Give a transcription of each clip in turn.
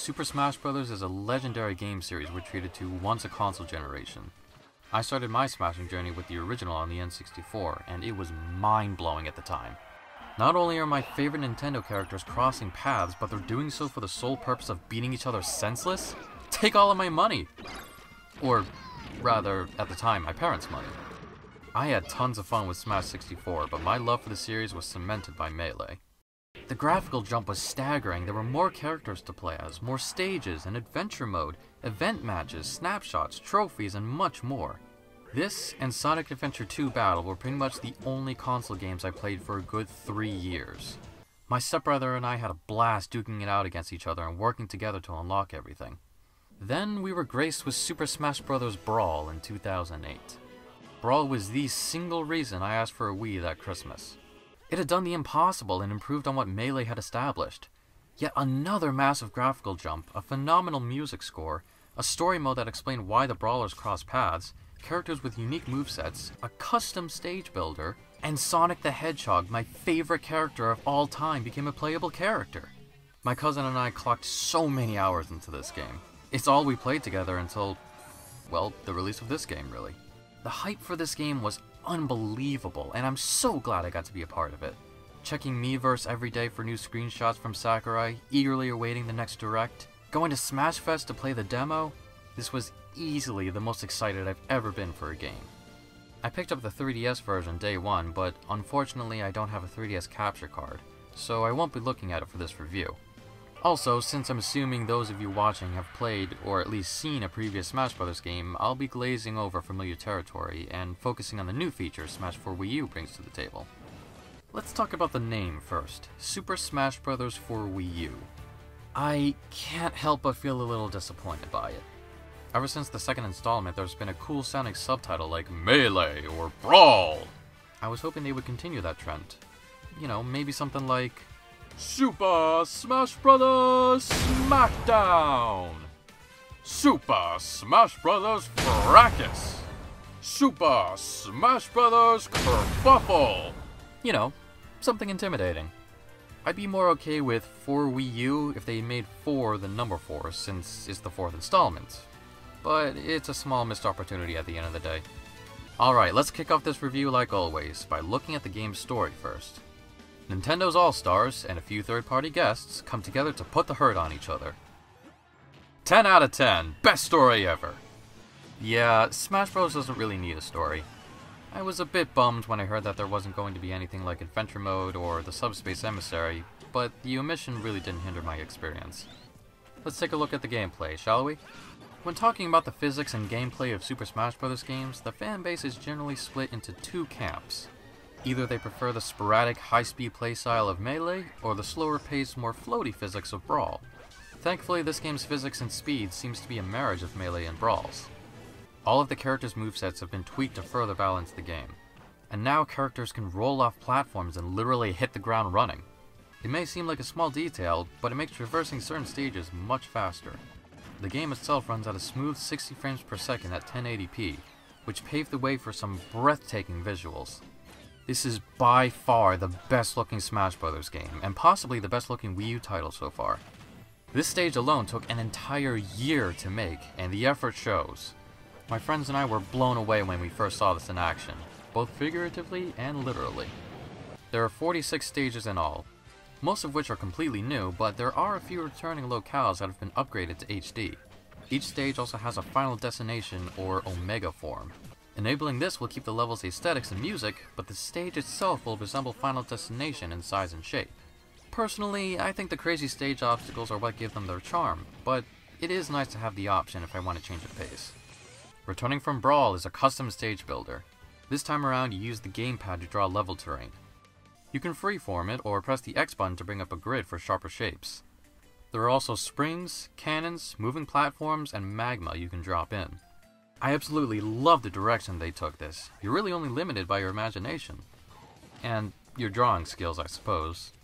Super Smash Bros. Is a legendary game series we're treated to once a console generation. I started my smashing journey with the original on the N64, and it was mind-blowing at the time. Not only are my favorite Nintendo characters crossing paths, but they're doing so for the sole purpose of beating each other senseless? Take all of my money! Or, rather, at the time, my parents' money. I had tons of fun with Smash 64, but my love for the series was cemented by Melee. The graphical jump was staggering. There were more characters to play as, more stages, an adventure mode, event matches, snapshots, trophies, and much more. This and Sonic Adventure 2 Battle were pretty much the only console games I played for a good 3 years. My stepbrother and I had a blast duking it out against each other and working together to unlock everything. Then we were graced with Super Smash Bros. Brawl in 2008. Brawl was the single reason I asked for a Wii that Christmas. It had done the impossible and improved on what Melee had established. Yet another massive graphical jump, a phenomenal music score, a story mode that explained why the brawlers cross paths, characters with unique movesets, a custom stage builder, and Sonic the Hedgehog, my favorite character of all time, became a playable character. My cousin and I clocked so many hours into this game. It's all we played together until, well, the release of this game, really. The hype for this game was unbelievable, and I'm so glad I got to be a part of it. Checking Miiverse every day for new screenshots from Sakurai, eagerly awaiting the next direct, going to Smash Fest to play the demo, this was easily the most excited I've ever been for a game. I picked up the 3DS version day one, but unfortunately I don't have a 3DS capture card, so I won't be looking at it for this review. Also, since I'm assuming those of you watching have played or at least seen a previous Smash Bros. Game, I'll be glazing over familiar territory and focusing on the new features Smash 4 WiiU brings to the table. Let's talk about the name first, Super Smash Bros. For WiiU. I can't help but feel a little disappointed by it. Ever since the second installment, there's been a cool sounding subtitle like Melee or Brawl. I was hoping they would continue that trend. You know, maybe something like Super Smash Bros. Smackdown! Super Smash Bros. Fracas! Super Smash Bros. Kerfuffle! You know, something intimidating. I'd be more okay with 4 WiiU if they made 4 the number 4, since it's the 4th installment. But it's a small missed opportunity at the end of the day. Alright, let's kick off this review like always, by looking at the game's story first. Nintendo's All-Stars and a few third-party guests come together to put the hurt on each other. 10 out of 10, best story ever! Yeah, Smash Bros. Doesn't really need a story. I was a bit bummed when I heard that there wasn't going to be anything like Adventure Mode or the Subspace Emissary, but the omission really didn't hinder my experience. Let's take a look at the gameplay, shall we? When talking about the physics and gameplay of Super Smash Bros. Games, the fanbase is generally split into two camps. Either they prefer the sporadic, high-speed playstyle of Melee, or the slower-paced, more floaty physics of Brawl. Thankfully, this game's physics and speed seems to be a marriage of Melee and Brawls. All of the characters' movesets have been tweaked to further balance the game, and now characters can roll off platforms and literally hit the ground running. It may seem like a small detail, but it makes traversing certain stages much faster. The game itself runs at a smooth 60 frames per second at 1080p, which paved the way for some breathtaking visuals. This is by far the best looking Smash Bros. Game, and possibly the best looking Wii U title so far. This stage alone took an entire year to make, and the effort shows. My friends and I were blown away when we first saw this in action, both figuratively and literally. There are 46 stages in all, most of which are completely new, but there are a few returning locales that have been upgraded to HD. Each stage also has a final destination or Omega form. Enabling this will keep the level's aesthetics and music, but the stage itself will resemble Final Destination in size and shape. Personally, I think the crazy stage obstacles are what give them their charm, but it is nice to have the option if I want to change the pace. Returning from Brawl is a custom stage builder. This time around you use the gamepad to draw level terrain. You can freeform it or press the X button to bring up a grid for sharper shapes. There are also springs, cannons, moving platforms, and magma you can drop in. I absolutely love the direction they took this. You're really only limited by your imagination. And your drawing skills, I suppose.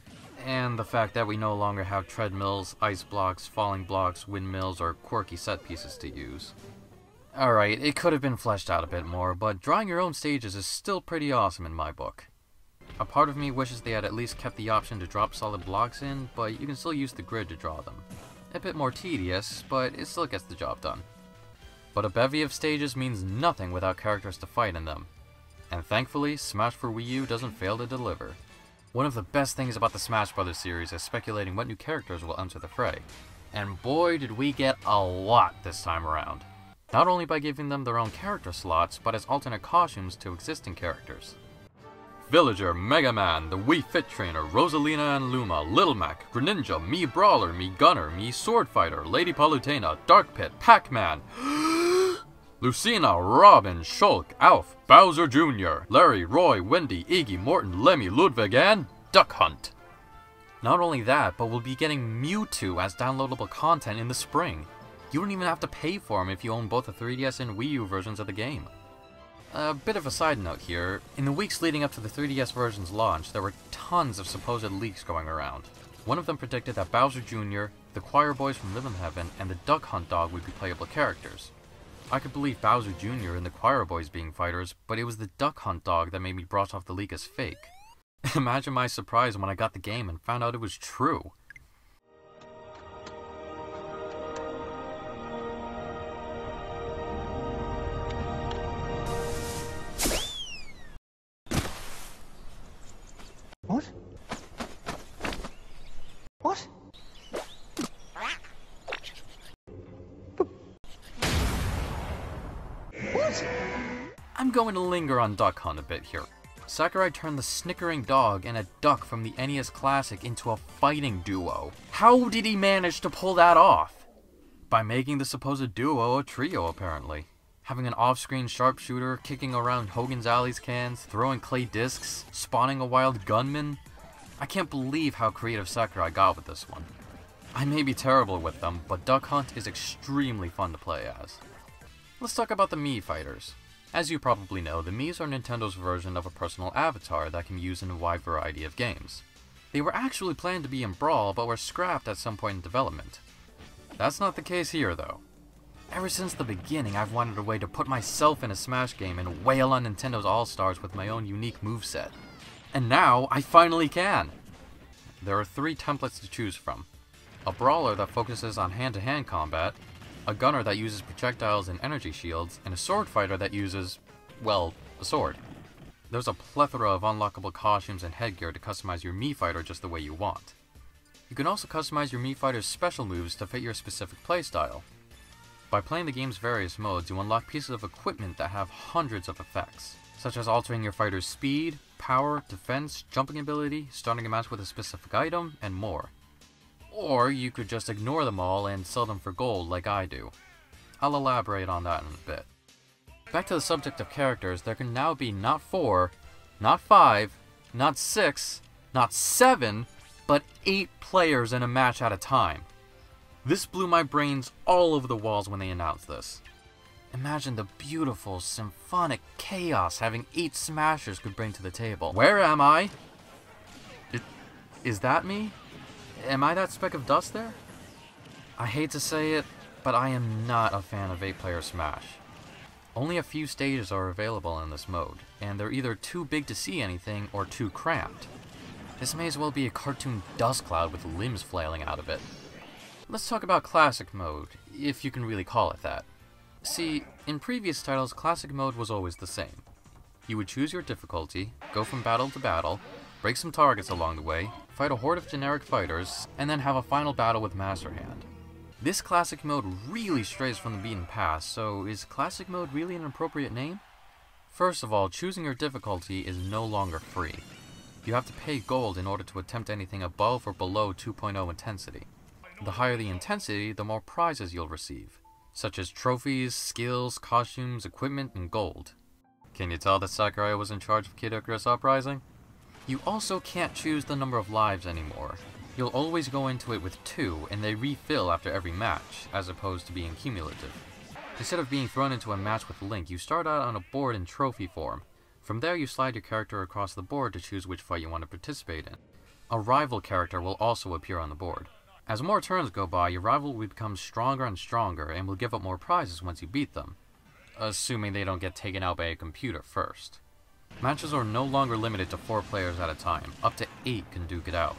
And the fact that we no longer have treadmills, ice blocks, falling blocks, windmills, or quirky set pieces to use. Alright, it could have been fleshed out a bit more, but drawing your own stages is still pretty awesome in my book. A part of me wishes they had at least kept the option to drop solid blocks in, but you can still use the grid to draw them. A bit more tedious, but it still gets the job done. But a bevy of stages means nothing without characters to fight in them. And thankfully, Smash for Wii U doesn't fail to deliver. One of the best things about the Smash Bros. Series is speculating what new characters will enter the fray. And boy did we get a lot this time around. Not only by giving them their own character slots, but as alternate costumes to existing characters. Villager, Mega Man, the Wii Fit Trainer, Rosalina and Luma, Little Mac, Greninja, Mii Brawler, Mii Gunner, Mii Sword Fighter, Lady Palutena, Dark Pit, Pac-Man, Lucina, Robin, Shulk, Alf, Bowser Jr., Larry, Roy, Wendy, Iggy, Morton, Lemmy, Ludwig, and Duck Hunt. Not only that, but we'll be getting Mewtwo as downloadable content in the spring. You don't even have to pay for him if you own both the 3DS and Wii U versions of the game. A bit of a side note here, in the weeks leading up to the 3DS version's launch, there were tons of supposed leaks going around. One of them predicted that Bowser Jr., the Choir Boys from Livin' Heaven, and the Duck Hunt dog would be playable characters. I could believe Bowser Jr. and the Choir Boys being fighters, but it was the Duck Hunt dog that made me brush off the leak as fake. Imagine my surprise when I got the game and found out it was true. What? What? What? I'm going to linger on Duck Hunt a bit here. Sakurai turned the snickering dog and a duck from the NES Classic into a fighting duo. How did he manage to pull that off? By making the supposed duo a trio, apparently. Having an off-screen sharpshooter, kicking around Hogan's Alley's cans, throwing clay discs, spawning a wild gunman. I can't believe how creative Sakurai got with this one. I may be terrible with them, but Duck Hunt is extremely fun to play as. Let's talk about the Mii fighters. As you probably know, the Miis are Nintendo's version of a personal avatar that can be used in a wide variety of games. They were actually planned to be in Brawl, but were scrapped at some point in development. That's not the case here, though. Ever since the beginning, I've wanted a way to put myself in a Smash game and wail on Nintendo's All-Stars with my own unique moveset. And now, I finally can! There are 3 templates to choose from. A brawler that focuses on hand-to-hand combat, a gunner that uses projectiles and energy shields, and a sword fighter that uses, well, a sword. There's a plethora of unlockable costumes and headgear to customize your Mii fighter just the way you want. You can also customize your Mii fighter's special moves to fit your specific playstyle. By playing the game's various modes, you unlock pieces of equipment that have hundreds of effects, such as altering your fighter's speed, power, defense, jumping ability, starting a match with a specific item, and more. Or you could just ignore them all and sell them for gold like I do. I'll elaborate on that in a bit. Back to the subject of characters, there can now be not 4, not 5, not 6, not 7, but 8 players in a match at a time. This blew my brains all over the walls when they announced this. Imagine the beautiful, symphonic chaos having 8 Smashers could bring to the table. Where am I? Is that me? Am I that speck of dust there? I hate to say it, but I am not a fan of 8-player Smash. Only a few stages are available in this mode, and they're either too big to see anything or too cramped. This may as well be a cartoon dust cloud with limbs flailing out of it. Let's talk about Classic Mode, if you can really call it that. See, in previous titles, Classic Mode was always the same. You would choose your difficulty, go from battle to battle, break some targets along the way, fight a horde of generic fighters, and then have a final battle with Master Hand. This Classic Mode really strays from the beaten path, so is Classic Mode really an appropriate name? First of all, choosing your difficulty is no longer free. You have to pay gold in order to attempt anything above or below 2.0 intensity. The higher the intensity, the more prizes you'll receive, such as trophies, skills, costumes, equipment, and gold. Can you tell that Sakurai was in charge of Kid Icarus Uprising? You also can't choose the number of lives anymore. You'll always go into it with 2, and they refill after every match, as opposed to being cumulative. Instead of being thrown into a match with Link, you start out on a board in trophy form. From there, you slide your character across the board to choose which fight you want to participate in. A rival character will also appear on the board. As more turns go by, your rival will become stronger and stronger and will give up more prizes once you beat them, assuming they don't get taken out by a computer first. Matches are no longer limited to 4 players at a time, up to 8 can duke it out.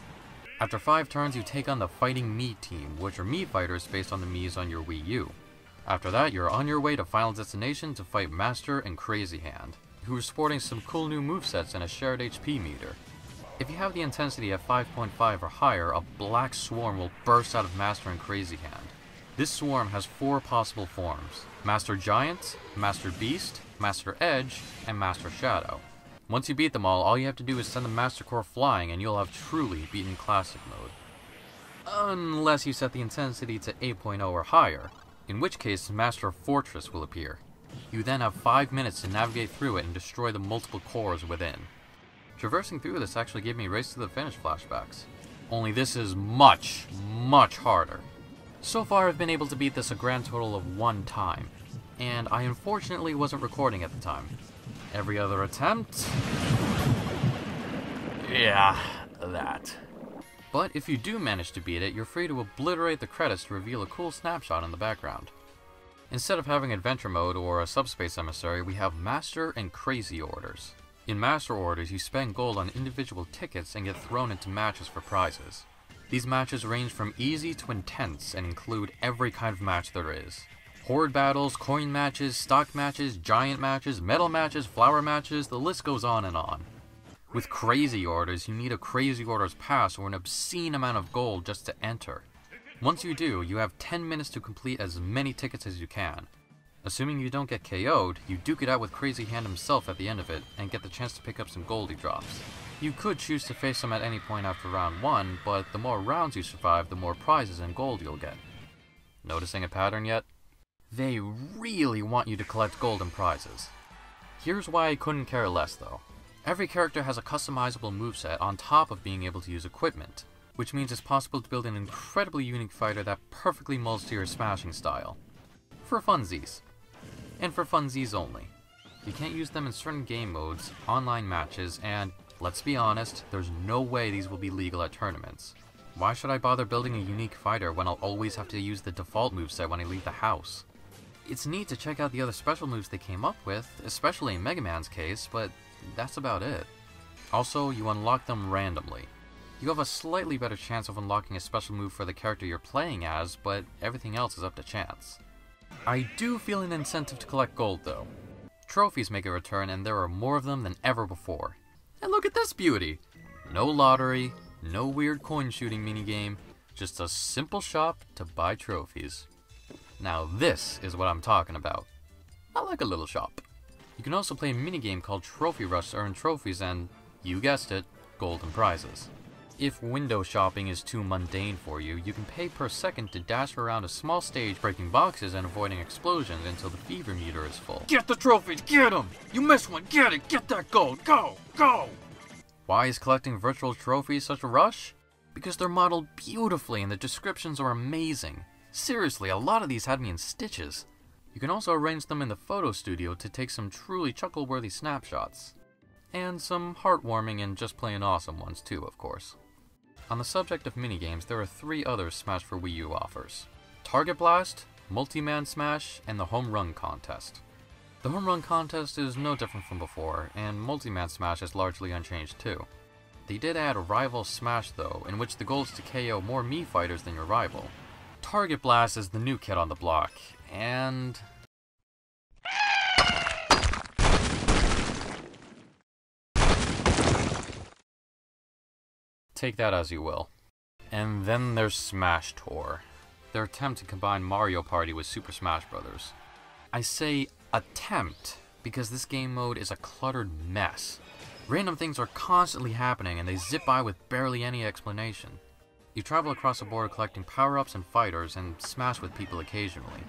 After 5 turns, you take on the Fighting Mii team, which are Mii fighters based on the Miis on your WiiU. After that, you're on your way to Final Destination to fight Master and Crazy Hand, who are sporting some cool new movesets and a shared HP meter. If you have the intensity at 5.5 or higher, a black swarm will burst out of Master and Crazy Hand. This swarm has 4 possible forms: Master Giant, Master Beast, Master Edge, and Master Shadow. Once you beat them all you have to do is send the Master Core flying and you'll have truly beaten Classic mode. Unless you set the intensity to 8.0 or higher, in which case Master Fortress will appear. You then have 5 minutes to navigate through it and destroy the multiple cores within. Traversing through this actually gave me Race to the Finish flashbacks. Only this is much, much harder. So far I've been able to beat this a grand total of 1 time, and I unfortunately wasn't recording at the time. Every other attempt... yeah, that. But if you do manage to beat it, you're free to obliterate the credits to reveal a cool snapshot in the background. Instead of having Adventure Mode or a Subspace Emissary, we have Master and Crazy Orders. In Master Orders, you spend gold on individual tickets and get thrown into matches for prizes. These matches range from easy to intense and include every kind of match there is. Horde battles, coin matches, stock matches, giant matches, metal matches, flower matches, the list goes on and on. With Crazy Orders, you need a Crazy Orders pass or an obscene amount of gold just to enter. Once you do, you have 10 minutes to complete as many tickets as you can. Assuming you don't get KO'd, you duke it out with Crazy Hand himself at the end of it and get the chance to pick up some goldie drops. You could choose to face him at any point after round 1, but the more rounds you survive, the more prizes and gold you'll get. Noticing a pattern yet? They really want you to collect gold and prizes. Here's why I couldn't care less though. Every character has a customizable moveset on top of being able to use equipment, which means it's possible to build an incredibly unique fighter that perfectly molds to your smashing style. For funsies. And for funsies only. You can't use them in certain game modes, online matches, and, let's be honest, there's no way these will be legal at tournaments. Why should I bother building a unique fighter when I'll always have to use the default moveset when I leave the house? It's neat to check out the other special moves they came up with, especially in Mega Man's case, but that's about it. Also, you unlock them randomly. You have a slightly better chance of unlocking a special move for the character you're playing as, but everything else is up to chance. I do feel an incentive to collect gold though. Trophies make a return and there are more of them than ever before. And look at this beauty! No lottery, no weird coin shooting minigame, just a simple shop to buy trophies. Now this is what I'm talking about. I like a little shop. You can also play a minigame called Trophy Rush to earn trophies and, you guessed it, gold and prizes. If window shopping is too mundane for you, you can pay per second to dash around a small stage breaking boxes and avoiding explosions until the fever meter is full. Get the trophies, get them! You missed one, get it, get that gold, go, go! Why is collecting virtual trophies such a rush? Because they're modeled beautifully and the descriptions are amazing. Seriously, a lot of these had me in stitches. You can also arrange them in the photo studio to take some truly chuckle-worthy snapshots. And some heartwarming and just plain awesome ones too, of course. On the subject of minigames, there are 3 other Smash for Wii U offers. Target Blast, Multi-Man Smash, and the Home Run Contest. The Home Run Contest is no different from before, and Multi-Man Smash is largely unchanged too. They did add a Rival Smash though, in which the goal is to KO more Mii fighters than your rival. Target Blast is the new kid on the block, and... take that as you will. And then there's Smash Tour, their attempt to combine Mario Party with Super Smash Bros. I say attempt because this game mode is a cluttered mess. Random things are constantly happening and they zip by with barely any explanation. You travel across the board collecting power-ups and fighters and smash with people occasionally.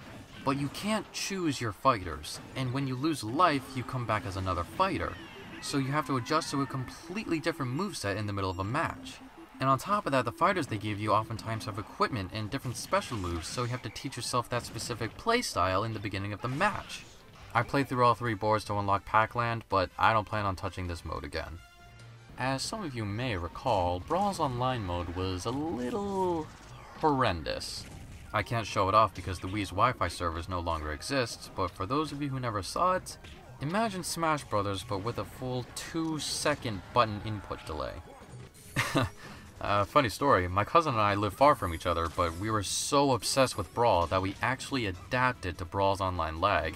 But you can't choose your fighters, and when you lose life, you come back as another fighter. So you have to adjust to a completely different moveset in the middle of a match. And on top of that, the fighters they give you oftentimes have equipment and different special moves, so you have to teach yourself that specific playstyle in the beginning of the match. I played through all 3 boards to unlock Pac-Man, but I don't plan on touching this mode again. As some of you may recall, Brawl's online mode was a little horrendous. I can't show it off because the Wii's Wi-Fi servers no longer exist, but for those of you who never saw it, imagine Smash Bros. But with a full 2-second button input delay. Funny story, my cousin and I live far from each other, but we were so obsessed with Brawl that we actually adapted to Brawl's online lag.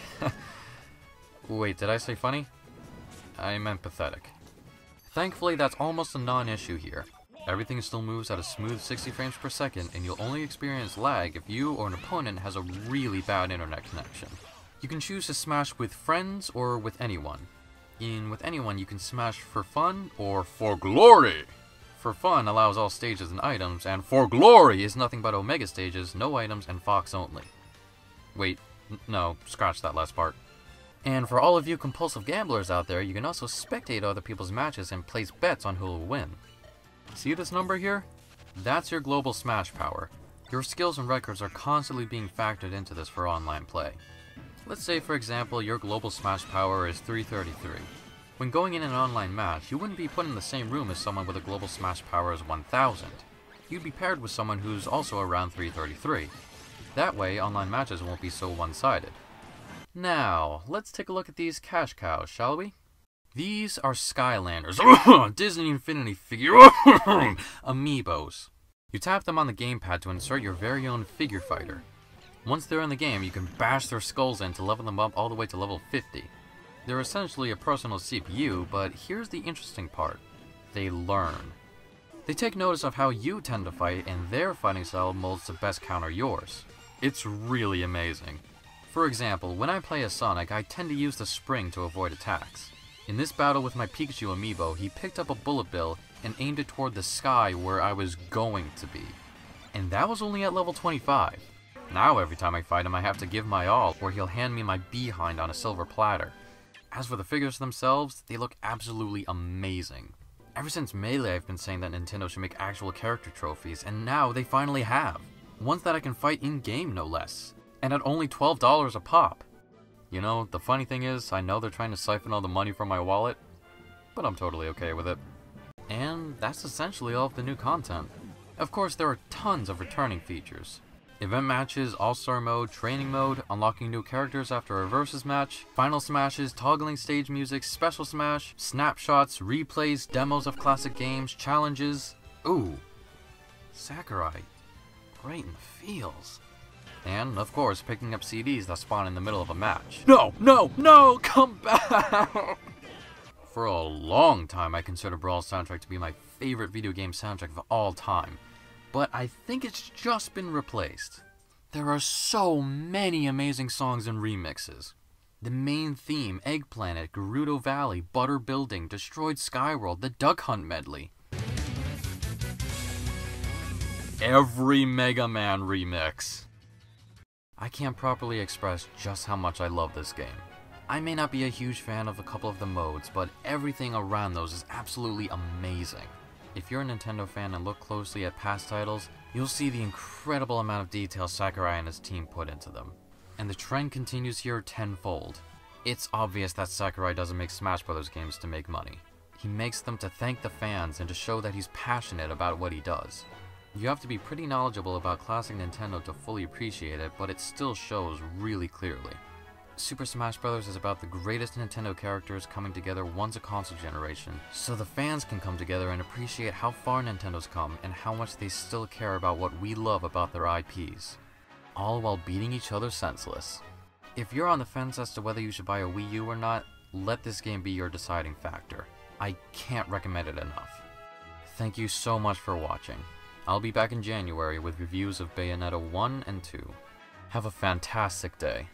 Wait, did I say funny? I meant pathetic. Thankfully, that's almost a non-issue here. Everything still moves at a smooth 60 frames per second, and you'll only experience lag if you or an opponent has a really bad internet connection. You can choose to smash with friends or with anyone. With anyone, you can smash for fun or for glory. For fun allows all stages and items, and for glory is nothing but Omega stages, no items, and Fox only. Wait, no, scratch that last part. And for all of you compulsive gamblers out there, you can also spectate other people's matches and place bets on who will win. See this number here? That's your global smash power. Your skills and records are constantly being factored into this for online play. Let's say, for example, your global smash power is 333. When going in an online match, you wouldn't be put in the same room as someone with a global smash power as 1000. You'd be paired with someone who's also around 333. That way, online matches won't be so one-sided. Now, let's take a look at these cash cows, shall we? These are Skylanders, Disney Infinity figure, amiibos. You tap them on the gamepad to insert your very own figure fighter. Once they're in the game, you can bash their skulls in to level them up all the way to level 50. They're essentially a personal CPU, but here's the interesting part. They learn. They take notice of how you tend to fight, and their fighting style molds to best counter yours. It's really amazing. For example, when I play as Sonic, I tend to use the spring to avoid attacks. In this battle with my Pikachu amiibo, he picked up a bullet bill and aimed it toward the sky where I was going to be. And that was only at level 25. Now every time I fight him, I have to give my all, or he'll hand me my behind on a silver platter. As for the figures themselves, they look absolutely amazing. Ever since Melee, I've been saying that Nintendo should make actual character trophies, and now they finally have. Ones that I can fight in-game, no less. And at only $12 a pop. You know, the funny thing is, I know they're trying to siphon all the money from my wallet, but I'm totally okay with it. And that's essentially all of the new content. Of course, there are tons of returning features. Event matches, all-star mode, training mode, unlocking new characters after a versus match, final smashes, toggling stage music, special smash, snapshots, replays, demos of classic games, challenges. Ooh, Sakurai, right in the feels. And, of course, picking up CDs that spawn in the middle of a match. No, no, no, come back! For a long time, I considered Brawl's soundtrack to be my favorite video game soundtrack of all time. But I think it's just been replaced. There are so many amazing songs and remixes. The main theme, Egg Planet, Gerudo Valley, Butter Building, Destroyed Skyworld, the Duck Hunt medley. Every Mega Man remix. I can't properly express just how much I love this game. I may not be a huge fan of a couple of the modes, but everything around those is absolutely amazing. If you're a Nintendo fan and look closely at past titles, you'll see the incredible amount of detail Sakurai and his team put into them. And the trend continues here tenfold. It's obvious that Sakurai doesn't make Smash Bros. Games to make money. He makes them to thank the fans and to show that he's passionate about what he does. You have to be pretty knowledgeable about classic Nintendo to fully appreciate it, but it still shows really clearly. Super Smash Bros. Is about the greatest Nintendo characters coming together once a console generation, so the fans can come together and appreciate how far Nintendo's come and how much they still care about what we love about their IPs. All while beating each other senseless. If you're on the fence as to whether you should buy a Wii U or not, let this game be your deciding factor. I can't recommend it enough. Thank you so much for watching. I'll be back in January with reviews of Bayonetta 1 and 2. Have a fantastic day.